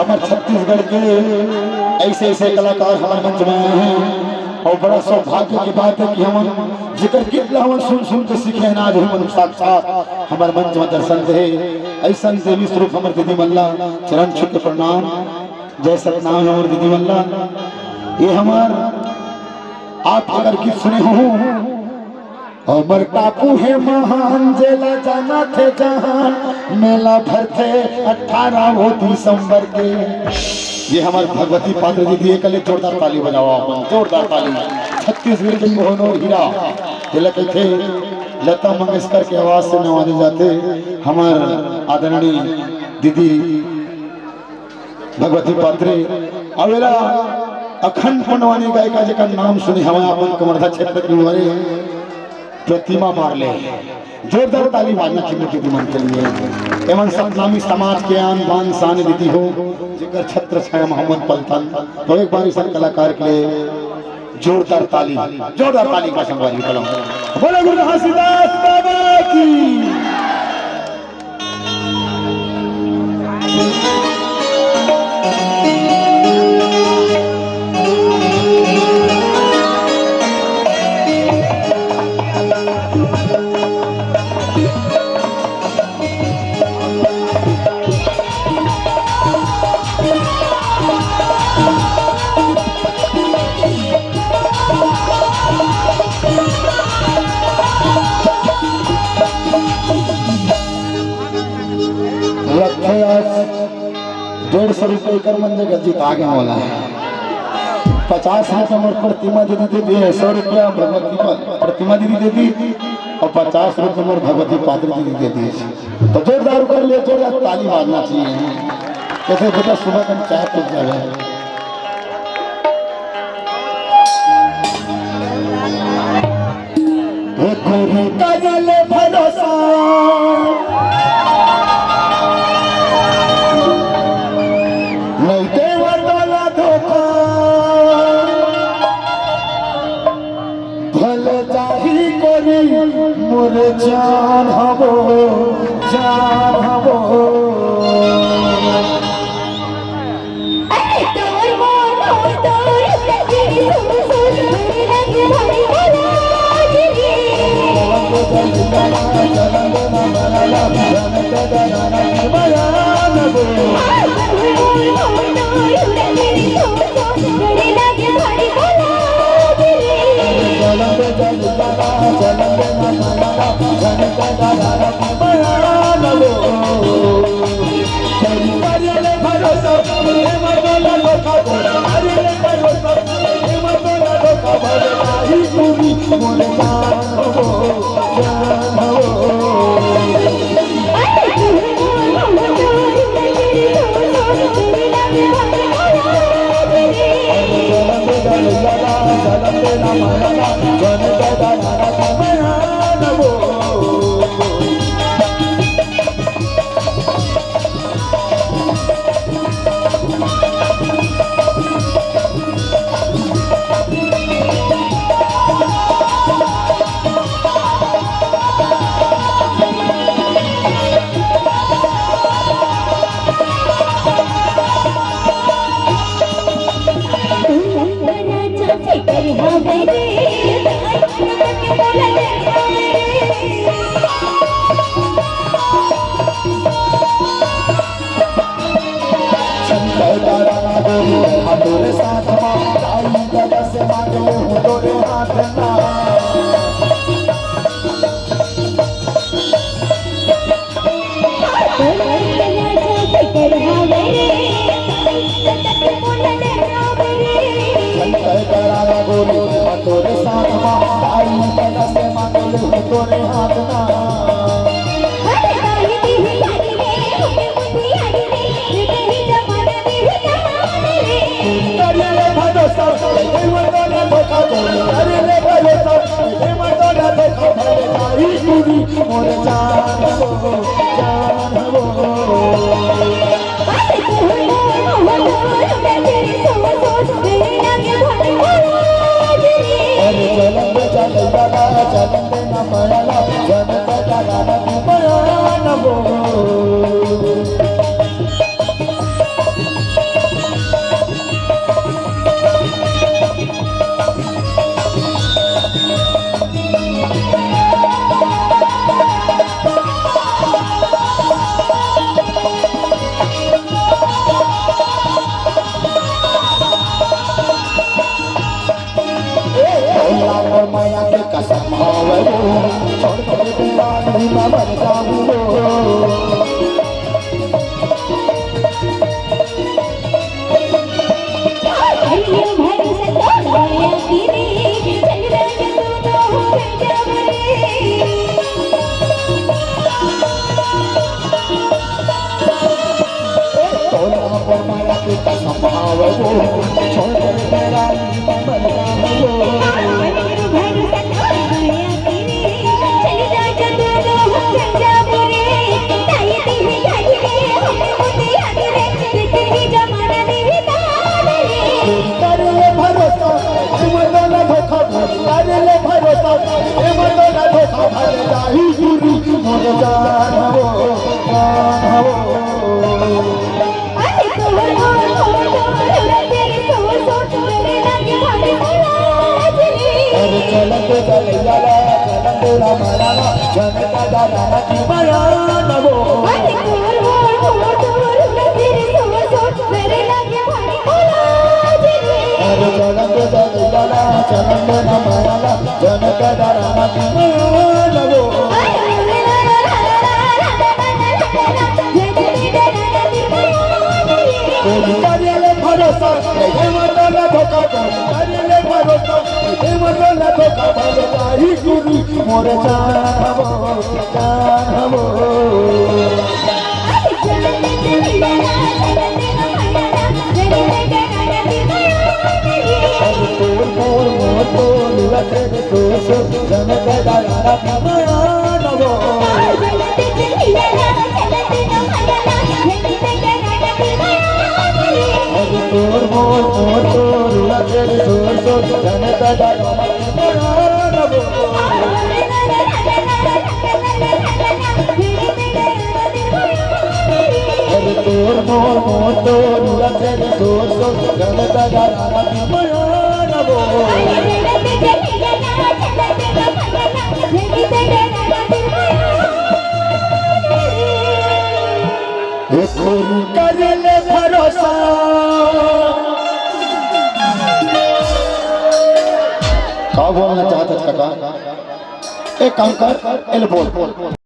हमारे छत्तीसगढ़ के ऐसे ऐसे कलाकार हमारे मंच में आए हैं और बड़ा सौभाग्य की बात है कि हम जिक्र कितना हम सुन सुन के सीखे ना आज हम साक्षात हमारे मंच में दर्शन दे ऐसा देवी स्वरूप हमारे दीदी मल्ला चरण छू के प्रणाम। जय सतनाम है हमारे दीदी मल्ला। ये हमार आप अगर गीत सुने हो अमर टापू है महान जेला जाना थे जहां मेला भर थे 18 दिसंबर के। ये हमारे भगवती पात्र दीदी कल जोरदार ताली बजाओ आप जोरदार ताली। छत्तीसगढ़ के कोहनूर हीरा तिलक थे लता मंगेशकर की आवाज से नवाजे जाते हमारे आदरणीय दीदी भगवती पात्रे अवेला अखंड पुण्यवानी गायिका जी का नाम सुने हमारे अपन कमरधा क्षेत्र की हमारे प्रतिमा मारले जोरदार ताली बजाना चाहिए दीदी मन के लिए। एवं सतनामी समाज के आन बान शान दीदी हो जिकर छत्र छाया मोहम्मद पलटन तो एक बार इस कलाकार के लिए जोरदार ताली का संगवारी बोलो बोलो गुरु घासीदास बाबा की। ₹150 कर मंजे का जीत आगे वाला है। 50 रुपये मोर प्रतिमा दीदी दे दी है, 100 रुपया भगवती प्रतिमा दीदी दे दी और 50 रुपये मोर भगवती पात्र दीदी दे दी। तो जोरदार कर लिए जोरदार ताली मारना चाहिए। कैसे बेटा सुबह का चाय पी जाए भरोसा मोरे जान हबो तोरे साथ से मांगे हूँ तोरे हाथ ना तोरे साथ से मांगे हूँ तोरे हाथ ना मोरे जान हो संभावे छोड़ कर तेरा नहीं मैं मर जाऊंगा संभावे छोड़ कर तेरा नहीं मैं मर जाऊंगा मोर जान हो भरोसा क्या बोलना चाहता काका एक काम कर बोल